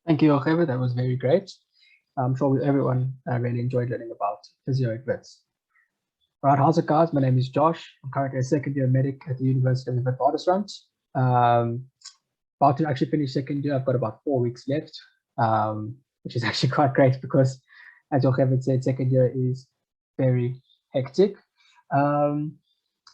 Thank you, Hurwitz. That was very great. I'm sure everyone really enjoyed learning about physio at Wits. All right, how's it, guys? My name is Josh. I'm currently a second year medic at the University of the Witwatersrand. About to actually finish second year. I've got about 4 weeks left, which is actually quite great because, as Hurwitz said, second year is very hectic. So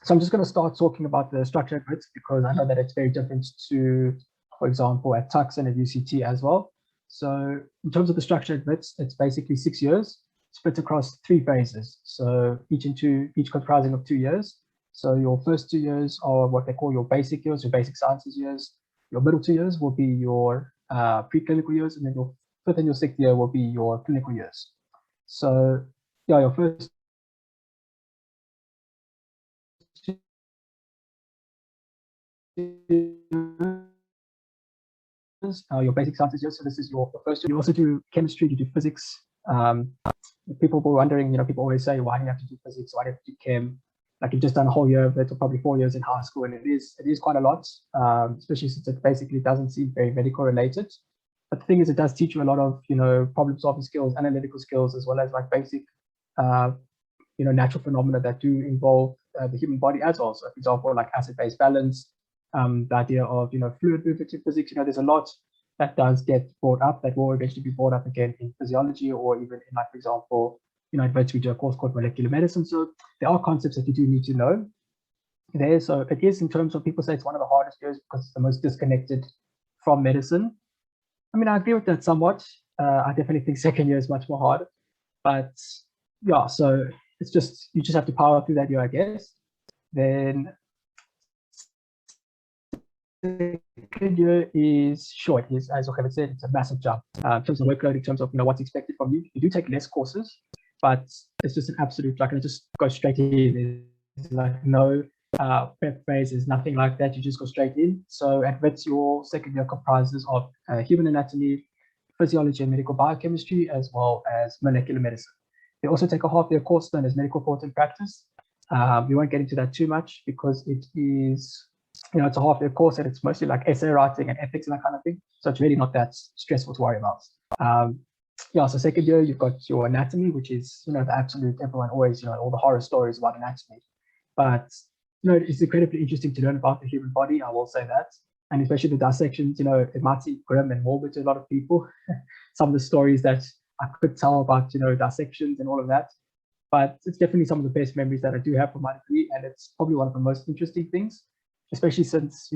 I'm just going to start talking about the structure at Wits because I know that it's very different to, for example, at Tux and at UCT as well. So in terms of the structure at Wits, it's basically 6 years split across 3 phases. So each comprising of 2 years. So your first 2 years are what they call your basic years, your basic sciences years. Your middle 2 years will be your preclinical years, and then your fifth and your sixth year will be your clinical years. So yeah, your first your basic sciences years. So this is your first year. You also do chemistry, you do physics. People were wondering, people always say, why do you have to do physics? Why do you have to do chem? Like you've just done a whole year of it, or probably 4 years in high school, and it is quite a lot, especially since it basically doesn't seem very medical related. But the thing is, it does teach you a lot of, problem solving skills, analytical skills, as well as like basic, natural phenomena that do involve the human body as well. So, for example, like acid-base balance, the idea of, fluid movement physics, there's a lot that does get brought up that will eventually be brought up again in physiology, or even in, like, for example, at Veterinary we do a course called molecular medicine. So there are concepts that you do need to know there. So it is, in terms of, people say it's one of the hardest years because it's the most disconnected from medicine. I mean, I agree with that somewhat. I definitely think second year is much more hard, but yeah, so it's just, you just have to power through that year, I guess. Then second year is short. Is, as Hurwitz said, it's a massive jump in terms of workload, in terms of what's expected from you. You do take less courses, but it's just an absolute, like, and just go straight in. There's like no prep phase, there's nothing like that. You just go straight in. So at Wits, your second year comprises of human anatomy, physiology and medical biochemistry, as well as molecular medicine. They also take a half-year course known as medical thought and practice. We won't get into that too much because it is, it's a half-year course and it's mostly like essay writing and ethics and that kind of thing. So it's really not that stressful to worry about. Yeah, so second year, you've got your anatomy, which is, the absolute, everyone always, all the horror stories about anatomy. But, it's incredibly interesting to learn about the human body, I will say that. And especially the dissections, it might seem grim and morbid to a lot of people. Some of the stories that I could tell about, dissections and all of that. But it's definitely some of the best memories that I do have from my degree. And it's probably one of the most interesting things, especially since,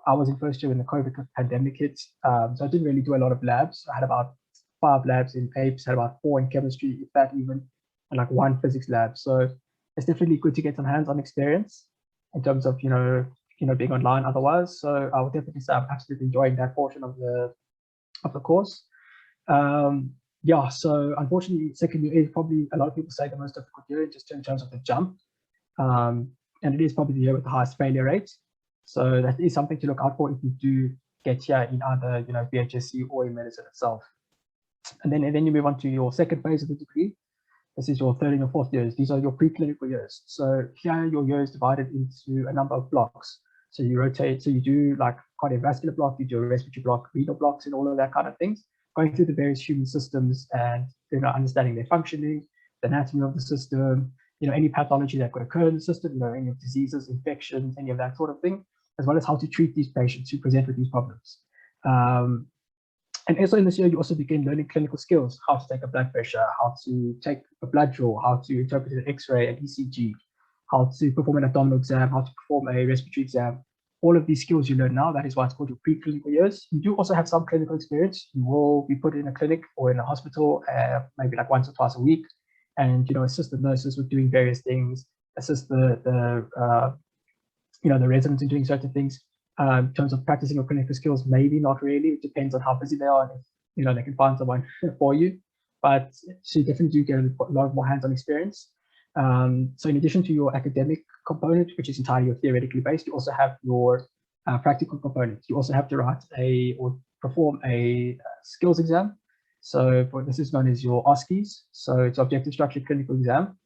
I was in first year when the COVID pandemic hit. So I didn't really do a lot of labs. I had about 5 labs in apes, had about 4 in chemistry, if that even, and like 1 physics lab. So it's definitely good to get some hands-on experience in terms of, being online otherwise. So I would definitely say I'm absolutely enjoying that portion of the course. Yeah, so unfortunately, second year is probably, a lot of people say, the most difficult year, just in terms of the jump. And it is probably the year with the highest failure rate. So that is something to look out for if you do get here in either, BHSC or in medicine itself. And then you move on to your second phase of the degree. This is your third and your fourth years. These are your preclinical years. So here your year is divided into a number of blocks. So you rotate, so you do like cardiovascular block, you do a respiratory block, renal blocks, and all of that kind of things, going through the various human systems and understanding their functioning, the anatomy of the system, any pathology that could occur in the system, any diseases, infections, any of that sort of thing, as well as how to treat these patients who present with these problems. And also in this year, you also begin learning clinical skills, how to take a blood pressure, how to take a blood draw, how to interpret an X-ray, an ECG, how to perform an abdominal exam, how to perform a respiratory exam. All of these skills you learn now, that is why it's called your preclinical years. You do also have some clinical experience. You will be put in a clinic or in a hospital, maybe like once or twice a week, and assist the nurses with doing various things, assist the residents in doing certain things. In terms of practicing your clinical skills, maybe not really. It depends on how busy they are, and if they can find someone for you. But so you definitely do get a lot more hands-on experience. So in addition to your academic component, which is entirely theoretically based, you also have your practical component. You also have to write or perform a skills exam. So this is known as your OSCEs. So it's objective structured clinical exam.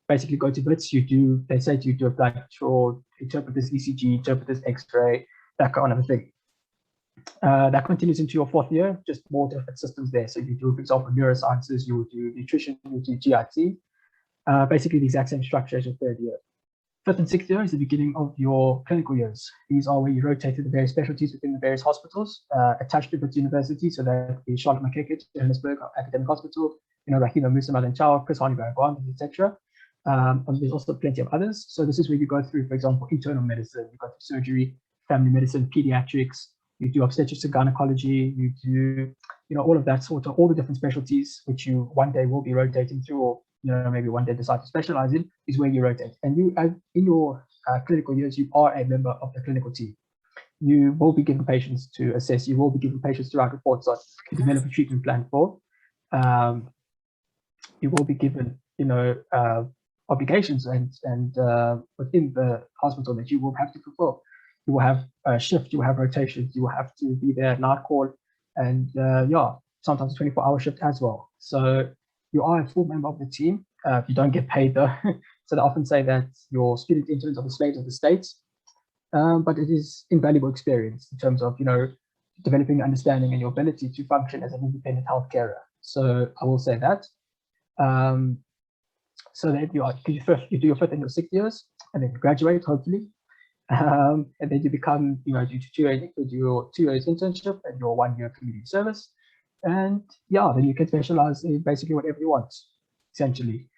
Basically go to Wits, they say you do a blood draw, interpret this ECG, interpret this X-ray, that kind of thing. That continues into your 4th year, just more different systems there. So you do, for example, neurosciences, you will do nutrition, you will do GIT, basically the exact same structure as your 3rd year. 5th and 6th year is the beginning of your clinical years. These are where you rotate to the various specialties within the various hospitals attached to Wits University. So that is Charlotte McKeckett, Johannesburg Academic Hospital, Rahima Musa Malanchao, Chris Harneyberg, etc. And there's also plenty of others. So this is where you go through, for example, internal medicine, you go through surgery, family medicine, pediatrics, you do obstetrics and gynecology, you do, all of that sort of, all the different specialties, which you one day will be rotating through, or maybe one day decide to specialize in, is where you rotate. And you, in your clinical years, you are a member of the clinical team. You will be given patients to assess. You will be given patients to write reports on, to develop a treatment plan for. You will be given, obligations and within the hospital that you will have to fulfill. You will have a shift, you will have rotations, you will have to be there at night call, and sometimes a 24-hour shift as well. So you are a full member of the team. You don't get paid though. So they often say that your student interns are the slaves of the states, but it is invaluable experience in terms of, developing your understanding and your ability to function as an independent health carer. So I will say that. So that you do your 5th and your 6th years, and then you graduate, hopefully. And then you become, do your 2 years internship and your 1 year community service. And then you can specialize in basically whatever you want, essentially,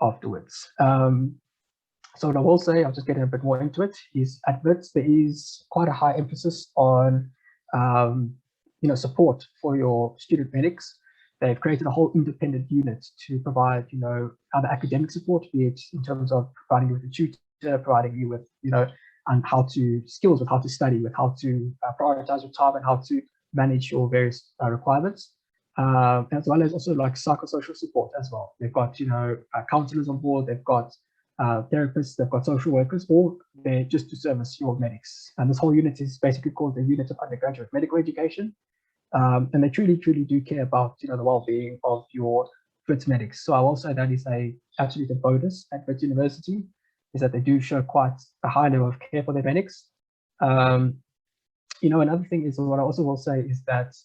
afterwards. So what I will say, I'll just get a bit more into it, is at Wits, there is quite a high emphasis on, support for your student medics. They've created a whole independent unit to provide, other academic support, be it in terms of providing you with a tutor, providing you with, and skills with how to study, with how to prioritize your time and how to manage your various requirements, as well as also like psychosocial support as well. They've got, counselors on board, they've got therapists, they've got social workers, all there just to service your medics. And this whole unit is basically called the Unit of Undergraduate Medical Education. And they truly, truly do care about, the well-being of your Wits medics. So I will say that is absolutely a bonus at Wits University, is that they do show quite a high level of care for their medics. Another thing is, what I also will say is that,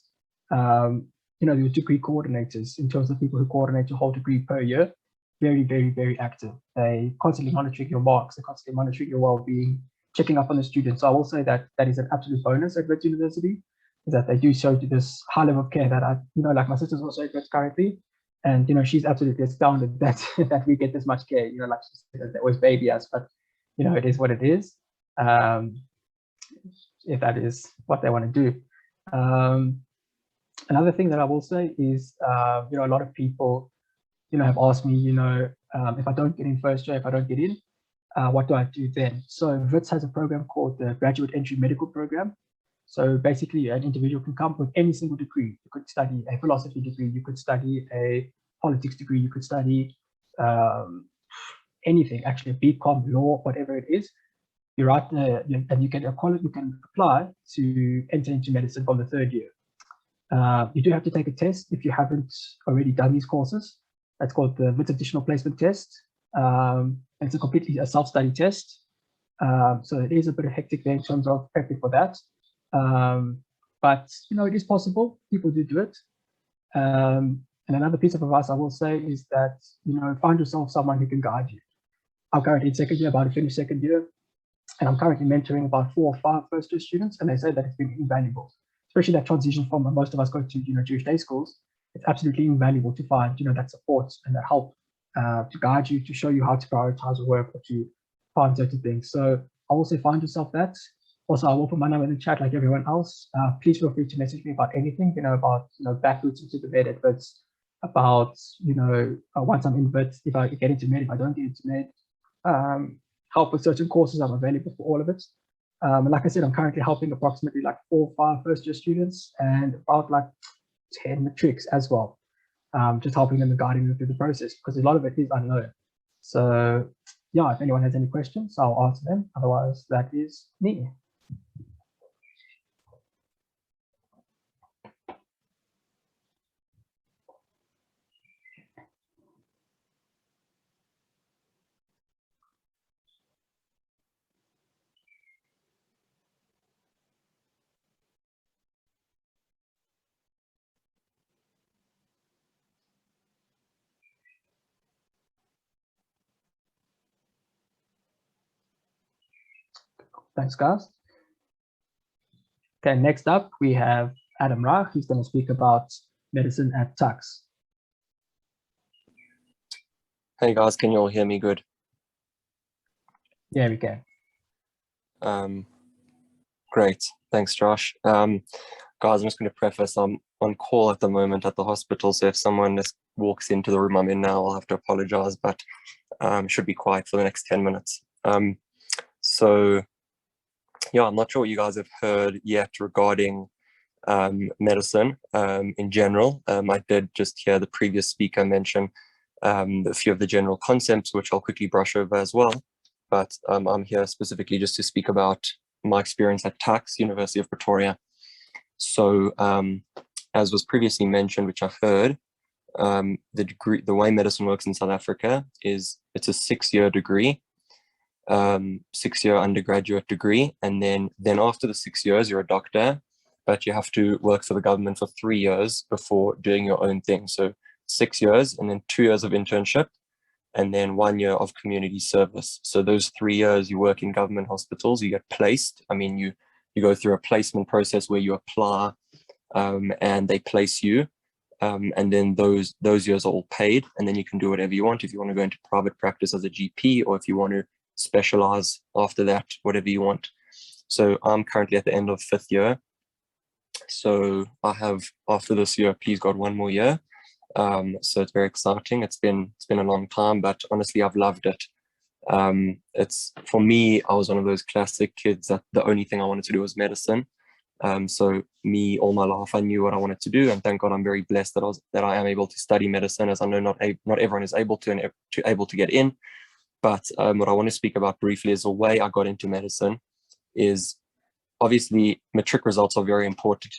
your degree coordinators, in terms of people who coordinate your whole degree per year, very, very, very active. They constantly monitoring your marks, they're constantly monitoring your well-being, checking up on the students. So I will say that that is an absolute bonus at Wits University, is that they do show to this high level of care that like my sister's also at Wits currently, and she's absolutely astounded that that we get this much care. Like she said, they always baby us, but it is what it is. If that is what they want to do. Another thing that I will say is, a lot of people, have asked me, if I don't get in first year, if I don't get in, what do I do then? So Wits has a program called the Graduate Entry Medical Program. So basically, an individual can come with any single degree. You could study a philosophy degree, you could study a politics degree, you could study anything, actually, BCom, law, whatever it is. You write and you can apply to enter into medicine from the 3rd year. You do have to take a test if you haven't already done these courses. That's called the Wits Additional Placement Test. It's a completely self-study test. So it is a bit hectic there in terms of prepping for that. But it is possible. People do it. And another piece of advice I will say is that find yourself someone who can guide you. I'm currently in 2nd year, about to finish 2nd year, and I'm currently mentoring about 4 or 5 first-year students, and they say that it's been invaluable, especially that transition from most of us go to Jewish day schools. It's absolutely invaluable to find that support and that help to guide you, to show you how to prioritize your work, or to find certain things. So I will say find yourself that. Also, I will put my number in the chat like everyone else. Please feel free to message me about anything, about back routes into the med adverts, about once I'm in vet, if I get into med, if I don't get into med, help with certain courses. I'm available for all of it. And like I said, I'm currently helping approximately like 4 or 5 first-year students and about like 10 matrics as well. Just helping them and guiding them through the process, because a lot of it is unknown. So yeah, if anyone has any questions, I'll answer them. Otherwise, that is me. Thanks, guys. Okay, next up, we have Adam Reich. He's going to speak about medicine at Tux. Hey guys, can you all hear me good? Yeah, we can. Great, thanks Josh. Guys, I'm just going to preface, I'm on call at the moment at the hospital, so if someone just walks into the room I'm in now, I'll have to apologize, but should be quiet for the next 10 minutes. So yeah, I'm not sure what you guys have heard yet regarding medicine in general. I did just hear the previous speaker mention a few of the general concepts, which I'll quickly brush over as well. But I'm here specifically just to speak about my experience at Tux, University of Pretoria. So as was previously mentioned, which I've heard, the way medicine works in South Africa is it's a 6-year degree, 6-year undergraduate degree, and then after the 6 years you're a doctor, but you have to work for the government for 3 years before doing your own thing. So 6 years and then 2 years of internship and then 1 year of community service. So those 3 years you work in government hospitals, you get placed. I mean, you go through a placement process where you apply and they place you. And then those years are all paid, and then you can do whatever you want. If you want to go into private practice as a GP, or if you want to specialize after that, whatever you want. So I'm currently at the end of 5th year. So I have, after this year, please God, 1 more year. So it's very exciting. It's been a long time, but honestly, I've loved it. It's, for me, I was one of those classic kids that the only thing I wanted to do was medicine. So me, all my life, I knew what I wanted to do, and thank God I'm very blessed that I am able to study medicine, as I know not everyone is able to able to get in. But what I want to speak about briefly is the way I got into medicine is obviously matric results are very important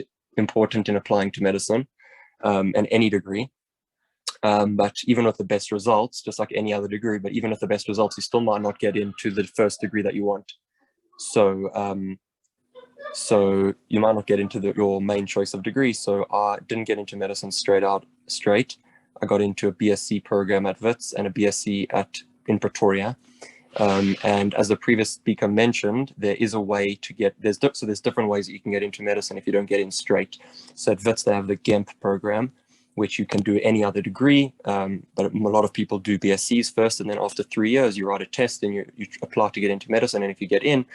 in applying to medicine and any degree. But even with the best results, just like any other degree, but even with the best results, you still might not get into the first degree that you want. So you might not get into your main choice of degree. So I didn't get into medicine straight. I got into a BSc program at Wits and a BSc in Pretoria. And as the previous speaker mentioned, there is a way to get, there's different ways that you can get into medicine if you don't get in straight. So at Wits, they have the GEMP program, which you can do any other degree, but a lot of people do BScs first, and then after 3 years, you write a test and you apply to get into medicine, and if you get in,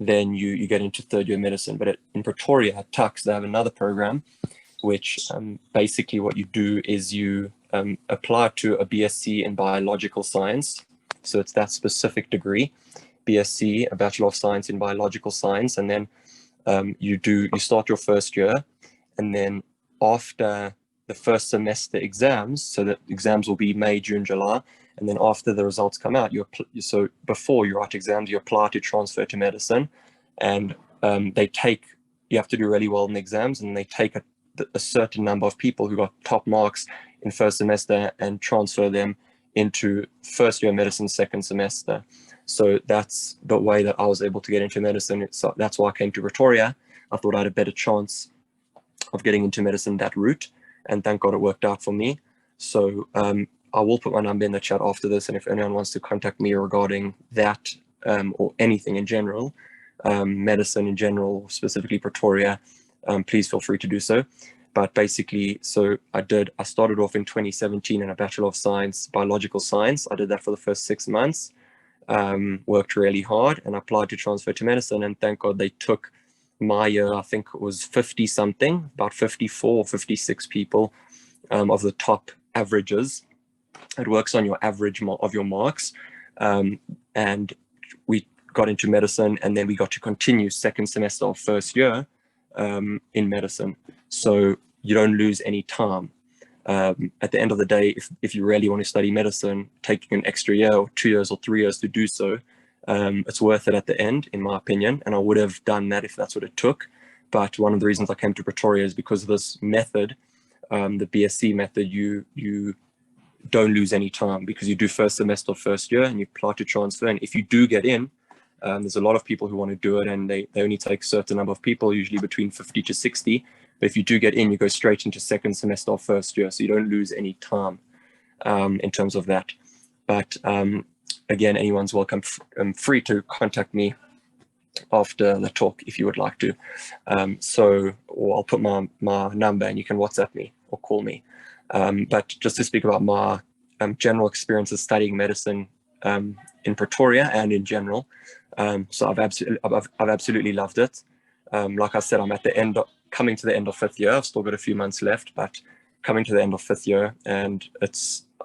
then you get into 3rd year medicine. But in Pretoria, at Tux, they have another program, which basically what you do is you apply to a BSc in biological science. So it's that specific degree, BSc, a Bachelor of Science in Biological Science, and then you start your 1st year, and then after the first semester exams, so that exams will be May, June, July, and then after the results come out, so before you write exams, you apply to transfer to medicine, and you have to do really well in the exams, and they take a certain number of people who got top marks in 1st semester and transfer them into 1st year medicine 2nd semester. So that's the way that I was able to get into medicine. So that's why I came to Pretoria. I thought I had a better chance of getting into medicine that route, and thank God it worked out for me. So I will put my number in the chat after this, and if anyone wants to contact me regarding that or anything in general, medicine in general, specifically Pretoria, please feel free to do so. But basically, so I started off in 2017 in a Bachelor of Science, Biological Science. I did that for the first 6 months, worked really hard, and applied to transfer to medicine, and thank God they took my year. I think it was 50 something, about 54, 56 people of the top averages. It works on your average of your marks, and we got into medicine, and then we got to continue 2nd semester of 1st year in medicine. So you don't lose any time. At the end of the day, if you really want to study medicine, taking an extra year or 2 years or 3 years to do so, it's worth it at the end, in my opinion, and I would have done that if that's what it took. But one of the reasons I came to Pretoria is because of this method, the BSc method. You don't lose any time because you do 1st semester, 1st year, and you apply to transfer. And if you do get in, there's a lot of people who want to do it, and they only take a certain number of people, usually between 50 to 60. But if you do get in, you go straight into 2nd semester or 1st year, so you don't lose any time in terms of that. But again, anyone's welcome, free to contact me after the talk if you would like to. Or I'll put my number and you can WhatsApp me or call me. But just to speak about my general experiences studying medicine in Pretoria and in general. So I've absolutely loved it. Like I said, I'm coming to the end of 5th year. I've still got a few months left, but coming to the end of 5th year, and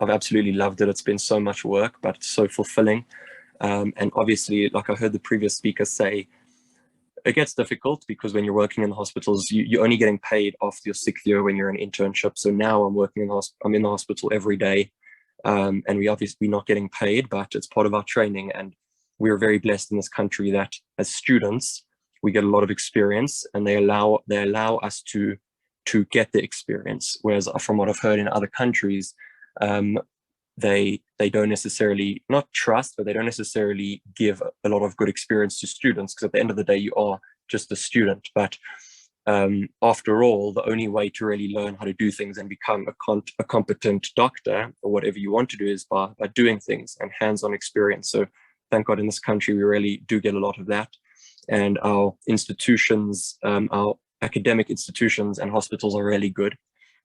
I've absolutely loved it. It's been so much work, but it's so fulfilling. And obviously, like I heard the previous speaker say, it gets difficult because when you're working in the hospitals, you're only getting paid after your 6th year when you're in internship. So now I'm in the hospital every day, and we're not getting paid, but it's part of our training. And we're very blessed in this country that as students, we get a lot of experience, and they allow us to get the experience. Whereas from what I've heard in other countries, they don't necessarily not trust, but they don't necessarily give a lot of good experience to students, because at the end of the day, you are just a student. But after all, the only way to really learn how to do things and become a competent doctor or whatever you want to do is by doing things and hands-on experience. So thank God in this country, we really do get a lot of that. And our institutions, our academic institutions and hospitals are really good.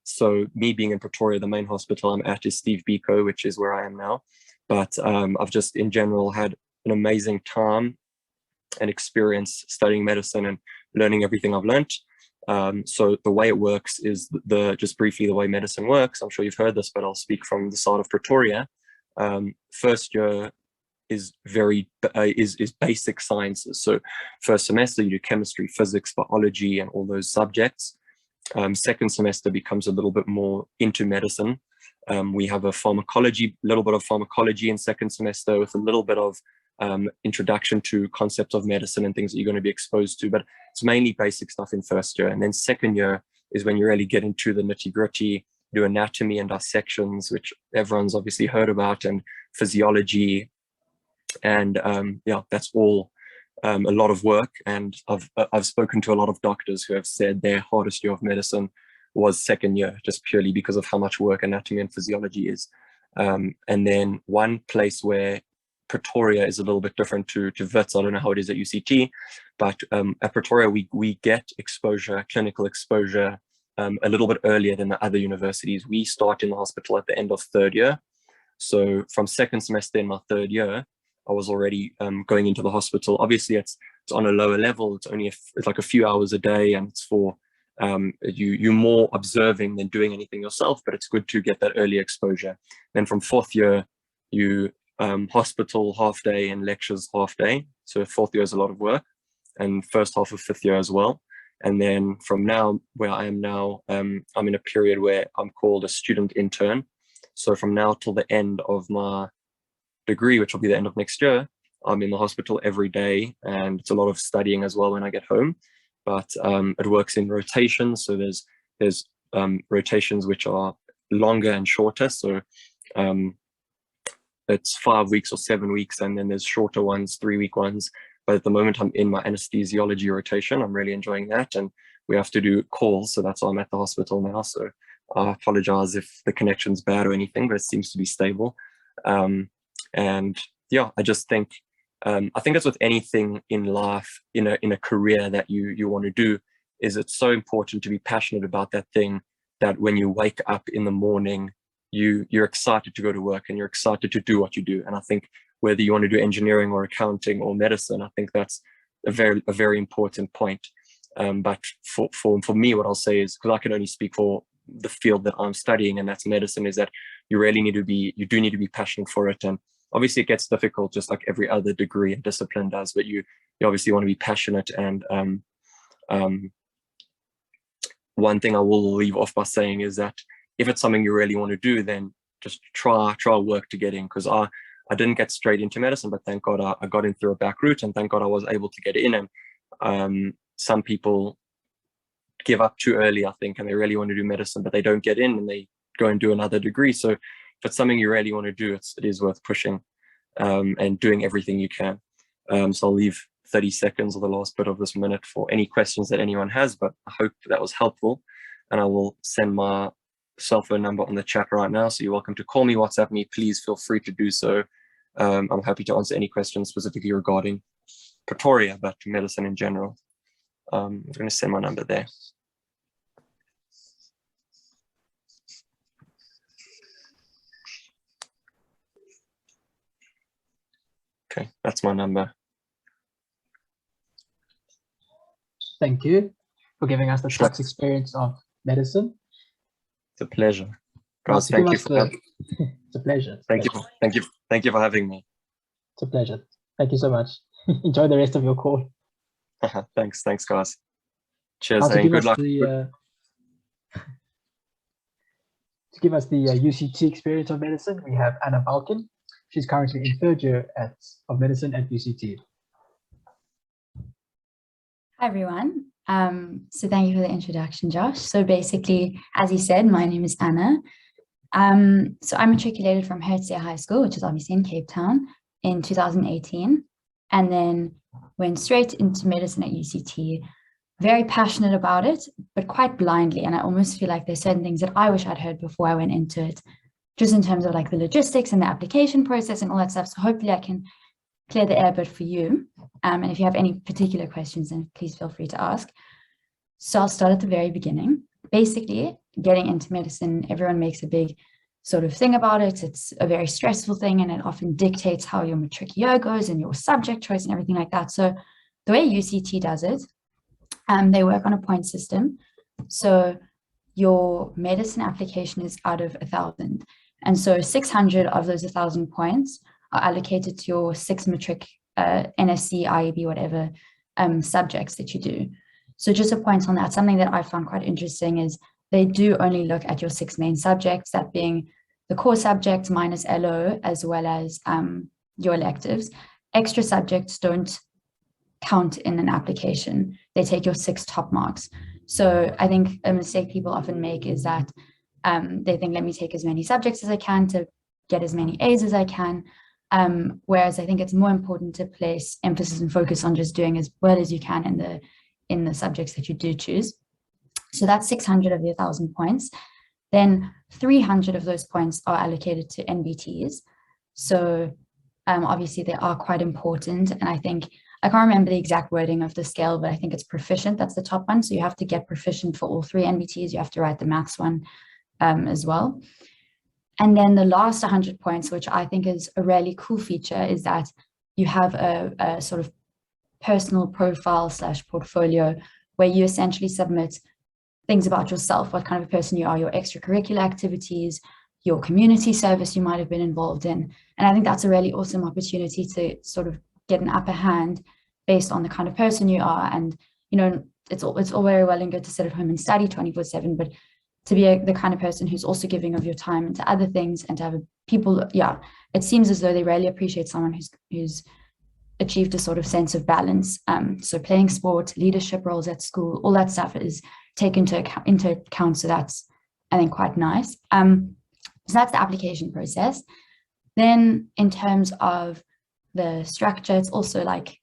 So me being in Pretoria, the main hospital I'm at is Steve Biko, which is where I am now. But I've just in general had an amazing time and experience studying medicine and learning everything I've learned. So the way it works is just briefly the way medicine works. I'm sure you've heard this, but I'll speak from the side of Pretoria. First year is basic sciences. So first semester you do chemistry, physics, biology, and all those subjects. Second semester becomes a little bit more into medicine. We have a little bit of pharmacology in second semester, with a little bit of introduction to concepts of medicine and things that you're going to be exposed to, but it's mainly basic stuff in first year. And then second year is when you really get into the nitty-gritty, do anatomy and dissections, which everyone's obviously heard about, and physiology. And that's all a lot of work. And I've spoken to a lot of doctors who have said their hardest year of medicine was second year, just purely because of how much work anatomy and physiology is. And then one place where Pretoria is a little bit different to Wits, I don't know how it is at UCT, but at Pretoria we get exposure, clinical exposure, a little bit earlier than the other universities. We start in the hospital at the end of third year. So from second semester in my third year, I was already going into the hospital. Obviously, it's on a lower level. It's only it's like a few hours a day, and it's for you're more observing than doing anything yourself. But it's good to get that early exposure. Then from fourth year, you hospital half day and lectures half day. So fourth year is a lot of work, and first half of fifth year as well. And then from now, where I am now, I'm in a period where I'm called a student intern. So from now till the end of my degree, which will be the end of next year, I'm in the hospital every day, and it's a lot of studying as well when I get home. But it works in rotations. So there's rotations which are longer and shorter. So it's 5 weeks or 7 weeks, and then there's shorter ones, 3-week ones. But at the moment, I'm in my anesthesiology rotation. I'm really enjoying that, and we have to do calls, so that's why I'm at the hospital now. So I apologize if the connection's bad or anything, but it seems to be stable. And yeah, I just think I think it's with anything in life, in a career that you want to do, is it's so important to be passionate about that thing, that when you wake up in the morning, you're excited to go to work and you're excited to do what you do. And I think whether you want to do engineering or accounting or medicine, I think that's a very important point. But for me, what I'll say is, because I can only speak for the field that I'm studying, and that's medicine, is that you do need to be passionate for it. And obviously it gets difficult, just like every other degree and discipline does, but you obviously want to be passionate. And one thing I will leave off by saying is that if it's something you really want to do, then just try work to get in, because I didn't get straight into medicine, but thank God I got in through a back route, and thank God I was able to get in. And some people give up too early, I think, and they really want to do medicine, but they don't get in, and they go and do another degree. So if it's something you really want to do, it is worth pushing and doing everything you can. So I'll leave 30 seconds or the last bit of this minute for any questions that anyone has, but I hope that was helpful. And I will send my cell phone number on the chat right now, so you're welcome to call me, WhatsApp me. Please feel free to do so. I'm happy to answer any questions specifically regarding Pretoria, but medicine in general. I'm going to send my number there. Okay, that's my number. Thank you for giving us the short experience of medicine. It's a pleasure. Guys, thank you for having me. It's a pleasure. Thank you for having me. It's a pleasure. Thank you so much. Enjoy the rest of your call. Thanks, guys. Cheers, and good luck. To give us the UCT experience of medicine, we have Anna Valkin. She's currently in third year of medicine at UCT. Hi, everyone. So thank you for the introduction, Josh. So basically, as you said, my name is Anna. So I matriculated from Hurwitz High School, which is obviously in Cape Town, in 2018, and then went straight into medicine at UCT. Very passionate about it, but quite blindly. And I almost feel like there's certain things that I wish I'd heard before I went into it, just in terms of like the logistics and the application process and all that stuff. So hopefully I can clear the air a bit for you. And if you have any particular questions, then please feel free to ask. So I'll start at the very beginning. Basically, getting into medicine, everyone makes a big sort of thing about it. It's a very stressful thing, and it often dictates how your matric year goes and your subject choice and everything like that. So the way UCT does it, they work on a point system. So your medicine application is out of 1,000. And so 600 of those 1,000 points are allocated to your 6 matric NSC, IEB, whatever subjects that you do. So just a point on that, something that I found quite interesting is they do only look at your 6 main subjects, that being the core subjects minus LO, as well as your electives. Extra subjects don't count in an application. They take your 6 top marks. So I think a mistake people often make is that they think, let me take as many subjects as I can to get as many A's as I can. Whereas I think it's more important to place emphasis and focus on just doing as well as you can in the subjects that you do choose. So that's 600 of the 1,000 points. Then 300 of those points are allocated to NBTs. So obviously they are quite important. And I think, I can't remember the exact wording of the scale, but I think it's proficient. That's the top one. So you have to get proficient for all 3 NBTs. You have to write the maths one as well. And then the last 100 points, which I think is a really cool feature, is that you have a sort of personal profile / portfolio where you essentially submit things about yourself, what kind of person you are, your extracurricular activities, your community service you might have been involved in. And I think that's a really awesome opportunity to sort of get an upper hand based on the kind of person you are. And, you know, it's all very well and good to sit at home and study 24/7, but to be the kind of person who's also giving of your time into other things and to have people, yeah, it seems as though they really appreciate someone who's achieved a sort of sense of balance. So playing sport, leadership roles at school, all that stuff is taken into account. So that's, I think, quite nice. So that's the application process. Then in terms of the structure, it's also like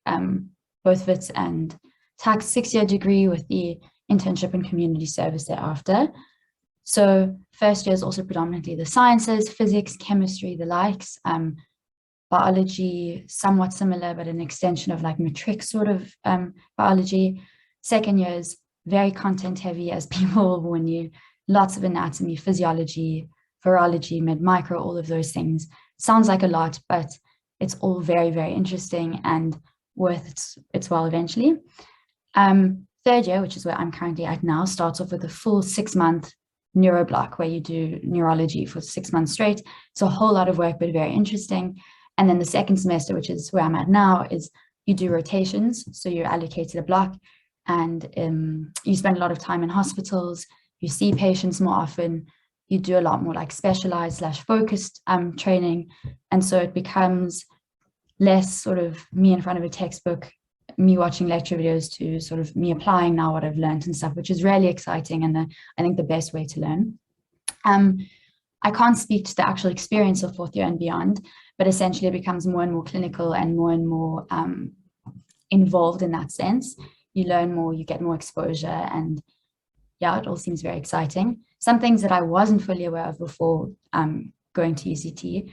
both Wits and Tax 6-year degree with the internship and community service thereafter. So first year is also predominantly the sciences, physics, chemistry, the likes, biology, somewhat similar, but an extension of like matric sort of biology. Second year is very content heavy, as people will warn you, lots of anatomy, physiology, virology, mid-micro, all of those things. Sounds like a lot, but it's all very, very interesting and worth its while eventually. Third year, which is where I'm currently at now, starts off with a full 6-month neuro block where you do neurology for 6 months straight. It's a whole lot of work, but very interesting. And then the second semester, which is where I'm at now, is you do rotations. So you're allocated a block and you spend a lot of time in hospitals, you see patients more often, you do a lot more like specialized / focused training. And so it becomes less sort of me in front of a textbook, me watching lecture videos, to sort of me applying now what I've learned and stuff, which is really exciting and I think the best way to learn. I can't speak to the actual experience of 4th year and beyond, but essentially it becomes more and more clinical and more involved in that sense. You learn more, you get more exposure, and yeah, it all seems very exciting. Some things that I wasn't fully aware of before going to UCT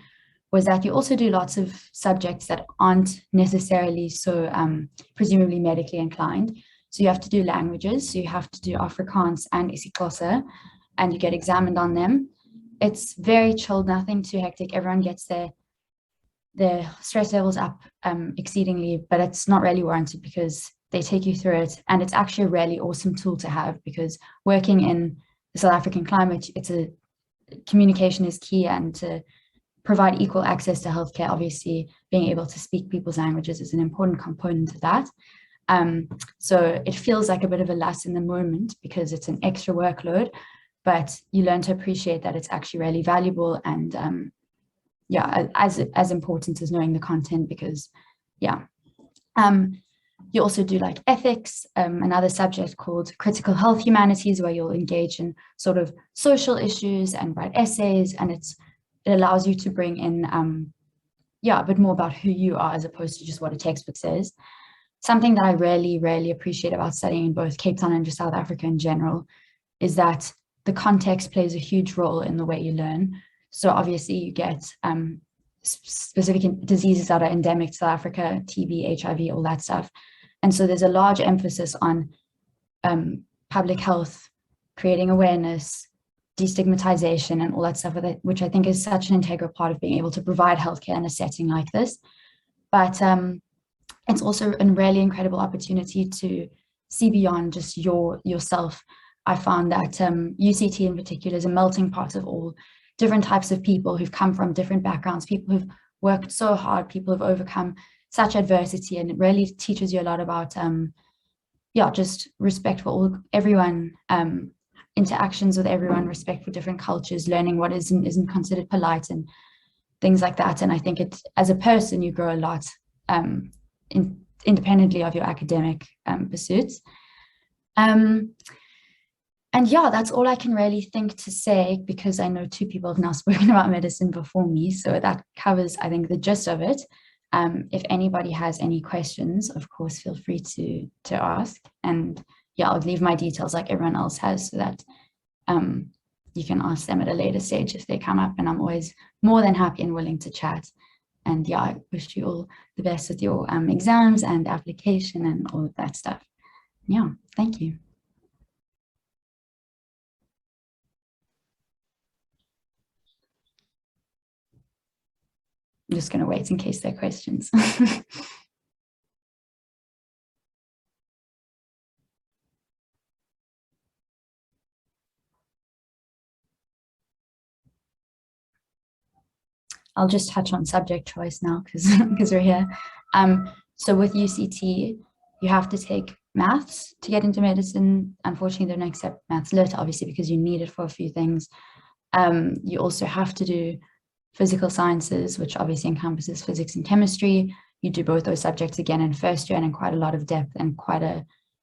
was that you also do lots of subjects that aren't necessarily so presumably medically inclined. So you have to do languages. So you have to do Afrikaans and isiXhosa, and you get examined on them. It's very chilled, nothing too hectic. Everyone gets their stress levels up exceedingly, but it's not really warranted because they take you through it. And it's actually a really awesome tool to have, because working in the South African climate, communication is key, and to provide equal access to healthcare, obviously being able to speak people's languages is an important component of that. So it feels like a bit of a loss in the moment because it's an extra workload, but you learn to appreciate that it's actually really valuable, and as important as knowing the content, because you also do like ethics, another subject called critical health humanities, where you'll engage in sort of social issues and write essays, and it allows you to bring in a bit more about who you are as opposed to just what a textbook says. Something that I really appreciate about studying in both Cape Town and just South Africa in general is that the context plays a huge role in the way you learn. So obviously you get specific diseases that are endemic to South Africa, TB, HIV, all that stuff. And so there's a large emphasis on public health, creating awareness, destigmatization, and all that stuff, which I think is such an integral part of being able to provide healthcare in a setting like this. But it's also a really incredible opportunity to see beyond just yourself. I found that UCT in particular is a melting pot of all different types of people who've come from different backgrounds, people who've worked so hard, people who've overcome such adversity, and it really teaches you a lot about just respect for everyone, interactions with everyone, respect for different cultures, learning what isn't considered polite and things like that. And I think as a person, you grow a lot independently of your academic pursuits. And that's all I can really think to say, because I know two people have now spoken about medicine before me. So that covers, I think, the gist of it. If anybody has any questions, of course, feel free to ask. And I'll leave my details like everyone else has, so that you can ask them at a later stage if they come up. And I'm always more than happy and willing to chat. And I wish you all the best with your exams and application and all of that stuff. Thank you. I'm just going to wait in case there are questions. I'll just touch on subject choice now because we're here. So with UCT, you have to take maths to get into medicine. Unfortunately, they don't accept maths lit, obviously, because you need it for a few things. You also have to do physical sciences, which obviously encompasses physics and chemistry. You do both those subjects again in first year and in quite a lot of depth, and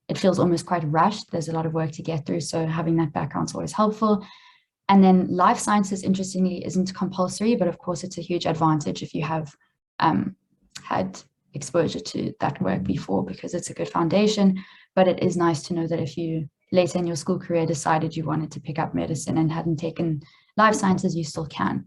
it feels almost quite rushed. There's a lot of work to get through. So having that background is always helpful. And then life sciences, interestingly, isn't compulsory, but of course it's a huge advantage if you have had exposure to that work before, because it's a good foundation. But it is nice to know that if you later in your school career decided you wanted to pick up medicine and hadn't taken life sciences, you still can.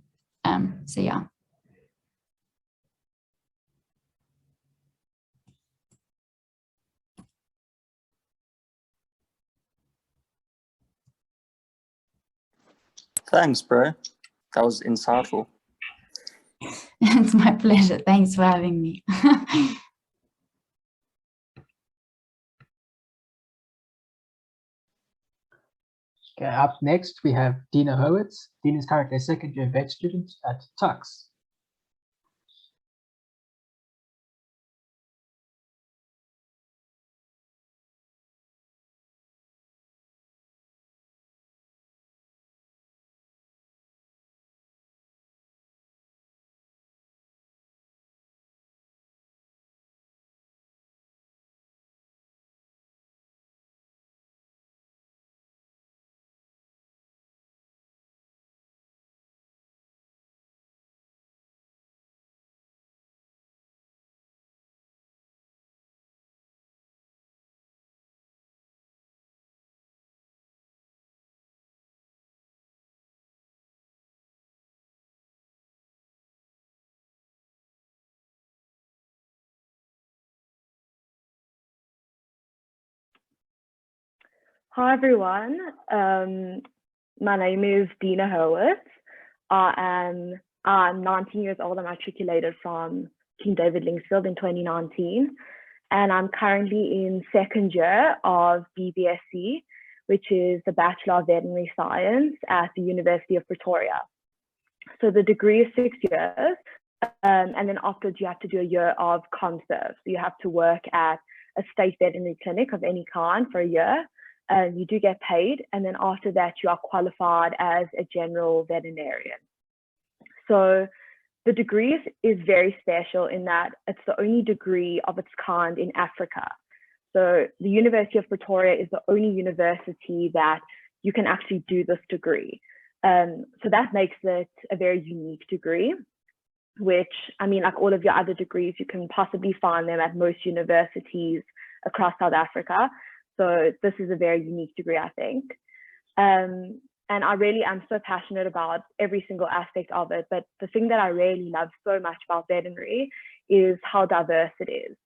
Thanks, bro. That was insightful. It's my pleasure. Thanks for having me. Okay, up next, we have Dinah Hurwitz. Dinah is currently a second-year vet student at Tux. Hi everyone, my name is Dinah Hurwitz. I'm 19 years old. I matriculated from King David Linksfield in 2019, and I'm currently in second year of BVSc, which is the Bachelor of Veterinary Science at the University of Pretoria. So the degree is 6 years, and then afterwards you have to do a year of conserve. So you have to work at a state veterinary clinic of any kind for a year. You do get paid, and then after that you are qualified as a general veterinarian. So the degree is very special in that it's the only degree of its kind in Africa. So the University of Pretoria is the only university that you can actually do this degree. So that makes it a very unique degree, which, I mean, like all of your other degrees, you can possibly find them at most universities across South Africa. So this is a very unique degree, I think. And I really am so passionate about every single aspect of it. But the thing that I really love so much about veterinary is how diverse it is.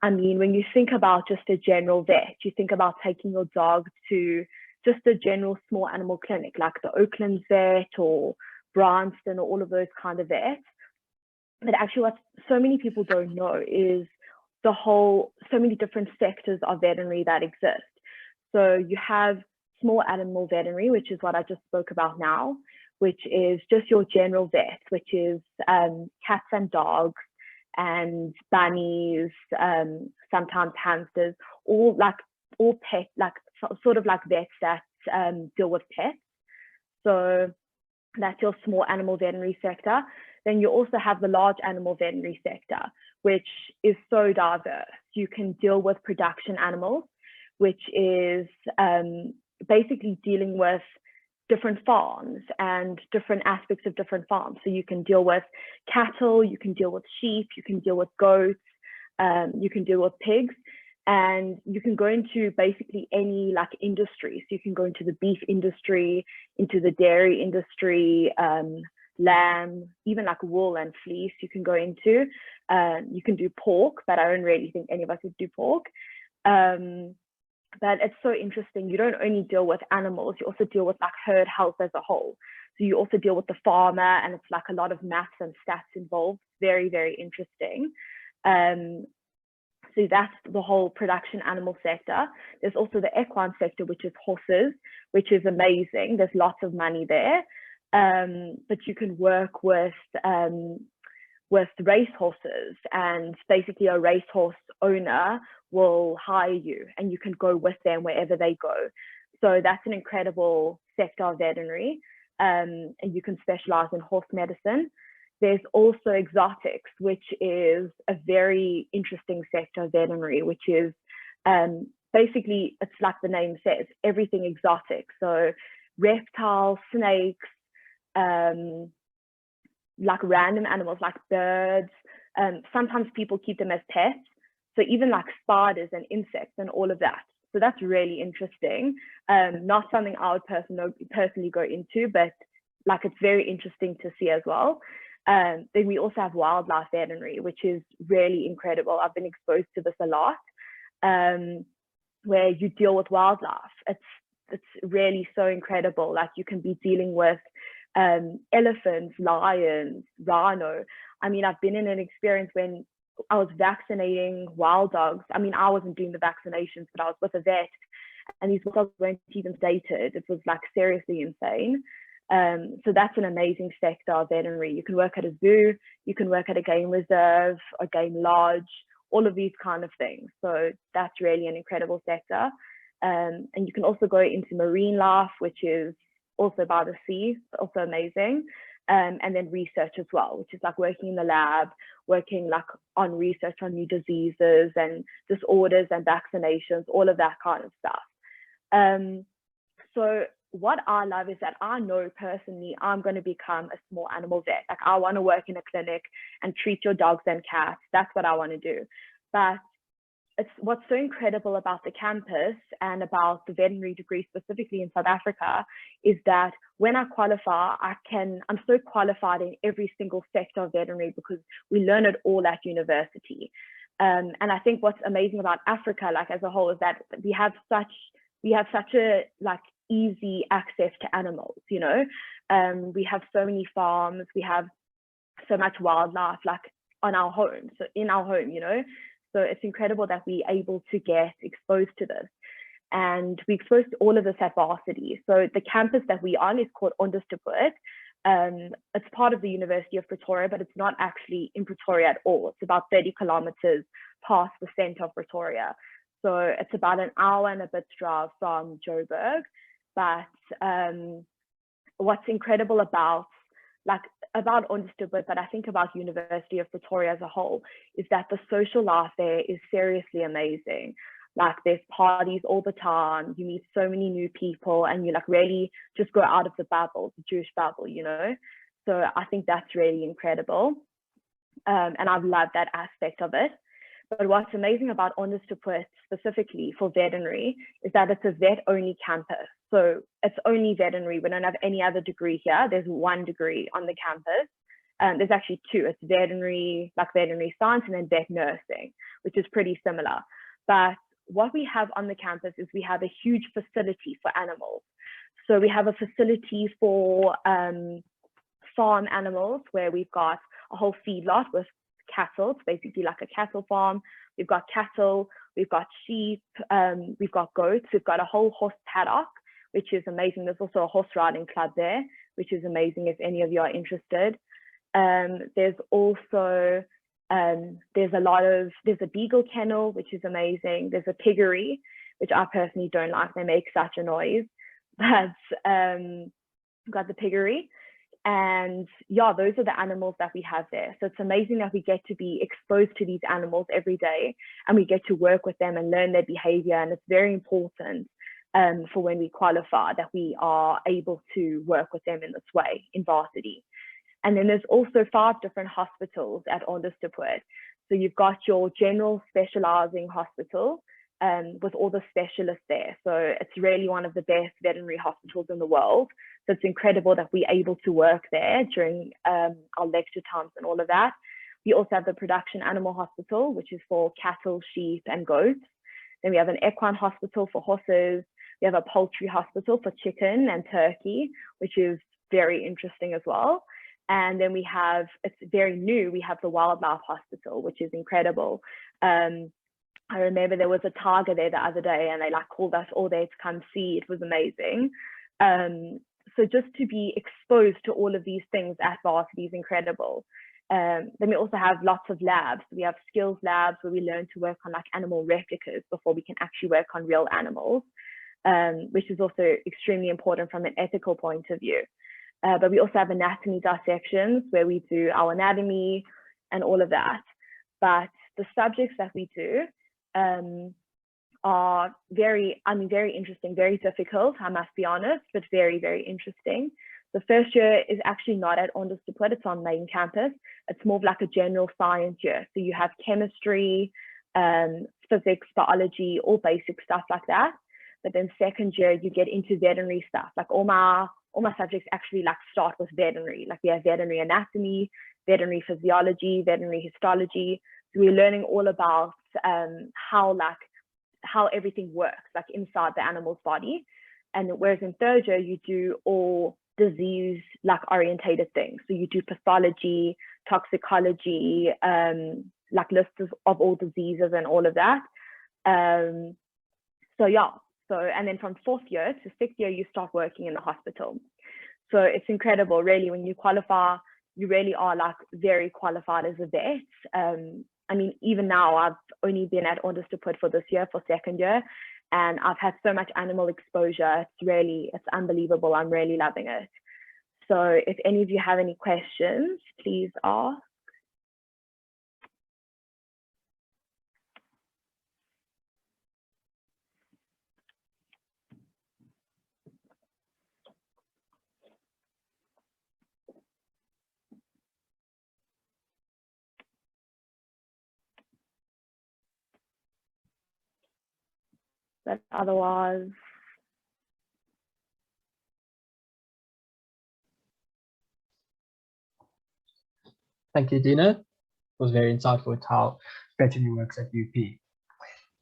I mean, when you think about just a general vet, you think about taking your dog to just a general small animal clinic, like the Oakland vet or Bryanston or all of those kind of vets. But actually what so many people don't know is so many different sectors of veterinary that exist. So you have small animal veterinary, which is what I just spoke about now, which is just your general vet, which is cats and dogs and bunnies, sometimes hamsters, all pet, like sort of like vets that deal with pets. So that's your small animal veterinary sector. Then you also have the large animal veterinary sector, which is so diverse. You can deal with production animals, which is basically dealing with different farms and different aspects of different farms. So you can deal with cattle, you can deal with sheep, you can deal with goats, you can deal with pigs, and you can go into basically any like industry. So you can go into the beef industry, into the dairy industry, lamb, even like wool and fleece you can go into. You can do pork, but I don't really think any of us would do pork. But it's so interesting. You don't only deal with animals, you also deal with like herd health as a whole. So you also deal with the farmer, and it's like a lot of maths and stats involved. Very, very interesting. So that's the whole production animal sector. There's also the equine sector, which is horses, which is amazing. There's lots of money there. But you can work with race horses, and basically a racehorse owner will hire you and you can go with them wherever they go. So that's an incredible sector of veterinary, and you can specialize in horse medicine. There's also exotics, which is a very interesting sector of veterinary, which is basically, it's like the name says, everything exotic. So reptiles, snakes, like random animals like birds. Sometimes people keep them as pets. So even like spiders and insects and all of that. So that's really interesting. Not something I would personally go into, but like it's very interesting to see as well. Then we also have wildlife veterinary, which is really incredible. I've been exposed to this a lot, where you deal with wildlife. It's really so incredible. Like you can be dealing with elephants, lions, rhino. I mean, I've been in an experience when I was vaccinating wild dogs. I mean, I wasn't doing the vaccinations, but I was with a vet, and these dogs weren't even dated. It was like seriously insane. So that's an amazing sector of veterinary. You can work at a zoo, you can work at a game reserve, a game lodge, all of these kind of things. So that's really an incredible sector. And you can also go into marine life, which is also by the sea, also amazing. And then research as well, which is like working in the lab, working like on research on new diseases and disorders and vaccinations, all of that kind of stuff. So what I love is that I know personally I'm going to become a small animal vet. Like I want to work in a clinic and treat your dogs and cats. That's what I want to do. But it's what's so incredible about the campus and about the veterinary degree specifically in South Africa is that when I qualify, I'm so qualified in every single sector of veterinary because we learn it all at university. And I think what's amazing about Africa, like as a whole, is that we have such we have such a like easy access to animals, you know. We have so many farms, we have so much wildlife like on our home, so in our home, you know. So it's incredible that we're able to get exposed to this. And we exposed to all of this at varsity. So the campus that we are on is called Onderstpoort. It's part of the University of Pretoria, but it's not actually in Pretoria at all. It's about 30 kilometers past the center of Pretoria. So it's about an hour and a bit drive from Joburg. But what's incredible about Onderstpoort, but I think about University of Pretoria as a whole, is that the social life there is seriously amazing. Like there's parties all the time, you meet so many new people, and you like really just go out of the bubble, the Jewish bubble, you know. So I think that's really incredible, and I've loved that aspect of it. But what's amazing about Onderstpoort specifically for veterinary is that it's a vet-only campus. So it's only veterinary. We don't have any other degree here. There's one degree on the campus. There's actually two. It's veterinary, like veterinary science, and then vet nursing, which is pretty similar. But what we have on the campus is we have a huge facility for animals. So we have a facility for farm animals where we've got a whole feedlot with cattle. It's basically like a cattle farm. We've got cattle, we've got sheep, we've got goats, we've got a whole horse paddock, which is amazing. There's also a horse riding club there, which is amazing if any of you are interested. There's also there's a beagle kennel, which is amazing. There's a piggery, which I personally don't like. They make such a noise, but got the piggery. And yeah, those are the animals that we have there. So it's amazing that we get to be exposed to these animals every day, and we get to work with them and learn their behavior. And it's very important for when we qualify that we are able to work with them in this way in varsity. And then there's also 5 different hospitals at Onderstpoort. So you've got your general specializing hospital with all the specialists there. So it's really one of the best veterinary hospitals in the world. So it's incredible that we're able to work there during our lecture times and all of that. We also have the production animal hospital, which is for cattle, sheep, and goats. Then we have an equine hospital for horses. We have a poultry hospital for chicken and turkey, which is very interesting as well. And then we have, it's very new, we have the wildlife hospital, which is incredible. I remember there was a tiger there the other day, and they like called us all there to come see. It was amazing. So just to be exposed to all of these things at varsity is incredible. Then we also have lots of labs. We have skills labs where we learn to work on like animal replicas before we can actually work on real animals, which is also extremely important from an ethical point of view. But we also have anatomy dissections where we do our anatomy and all of that. But the subjects that we do are very interesting, very difficult, I must be honest, but very, very interesting. The first year is actually not at Onderstpoort, it's on main campus. It's more of like a general science year. So you have chemistry, physics, biology, all basic stuff like that. But then second year, you get into veterinary stuff. Like all my subjects actually like start with veterinary. Like we have veterinary anatomy, veterinary physiology, veterinary histology. So we're learning all about how everything works, like inside the animal's body. And whereas in third year, you do all disease like orientated things. So you do pathology, toxicology, like lists of all diseases and all of that. So yeah. So, and then from 4th year to 6th year, you start working in the hospital. So it's incredible, really, when you qualify, you really are like very qualified as a vet. I mean, even now, I've only been at Onderstpoort for this year, for 2nd year, and I've had so much animal exposure. It's unbelievable. I'm really loving it. So if any of you have any questions, please ask. But otherwise, thank you, Dinah. It was very insightful at how veterinary works at UP.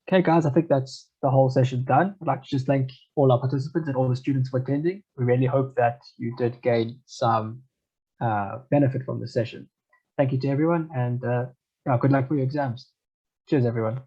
Okay, guys, I think that's the whole session done. I'd like to just thank all our participants and all the students for attending. We really hope that you did gain some benefit from the session. Thank you to everyone, and good luck for your exams. Cheers, everyone.